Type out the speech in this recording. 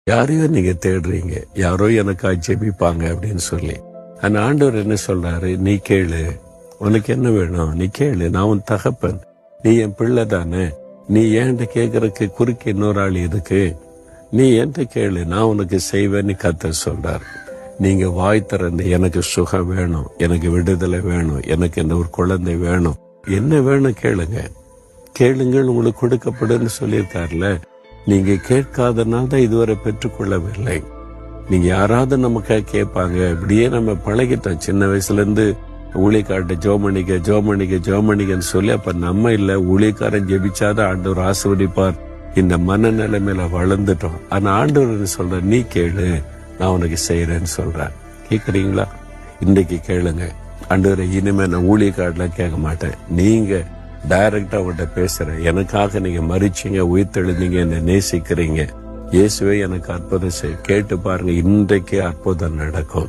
யாரையோ நீங்க தேடுறீங்க, யாரோ எனக்காக ஜெபிப்பாங்க அப்படின்னு சொல்லி. ஆனா ஆண்டவர் என்ன சொல்றாரு, நீ கேளு, உனக்கு என்ன வேணும் நீ கேளு, நான் உன் தகப்பன், நீ என் பிள்ளை தானே, நீ ஏன்ட்டு கேட்கறதுக்கு குறுக்கு இன்னொரு ஆள் எதுக்கு, நீ என்கிட்ட கேளு, நான் உனக்கு செய்வேன்னு கர்த்தர் சொல்றாரு. நீங்க வாய் திறந்து எனக்கு சுகம் வேணும், எனக்கு விடுதலை வேணும், எனக்கு என்ன ஒரு குழந்தை வேணும், என்ன வேணும் கேளுங்க, கேளுங்கள் உங்களுக்கு கொடுக்கப்படுன்னு சொல்லியிருக்காருல. நீங்க கேட்காதனால தான் இதுவரை பெற்றுக்கொள்ளவில்லை. நீங்க யாராவது நமக்காக கேட்பாங்க, இப்படியே நம்ம பழகிட்டோம் சின்ன வயசுல இருந்து. ஊழியக்கார்ட்ட ஜோமணிக்கன்னு சொல்லி, அப்ப நம்ம இல்ல ஊழியக்காரன் ஜெபிச்சாதான் ஆண்டவர் ஆசீர்வதிப்பார் இந்த மனநிலைமையில வளர்ந்துட்டோம். ஆனா ஆண்டவர் சொல்ற, நீ கேளு, நான் உனக்கு செய்யறேன்னு சொல்றேன். கேக்குறீங்களா? இன்றைக்கு கேளுங்க. ஆண்டவரை, இனிமே நான் ஊழியக்காரலாம் கேட்க மாட்டேன், நீங்க டைரக்டா அவங்கள்ட்ட பேசுறேன், எனக்காக நீங்க மரிச்சீங்க, உயிர்த்தெழுந்தீங்க, என்னை நேசிக்கிறீங்க, இயேசுவே எனக்கு அற்புதம் செய்ய, கேட்டு பாருங்க, இன்றைக்கே அற்புதம் நடக்கும்.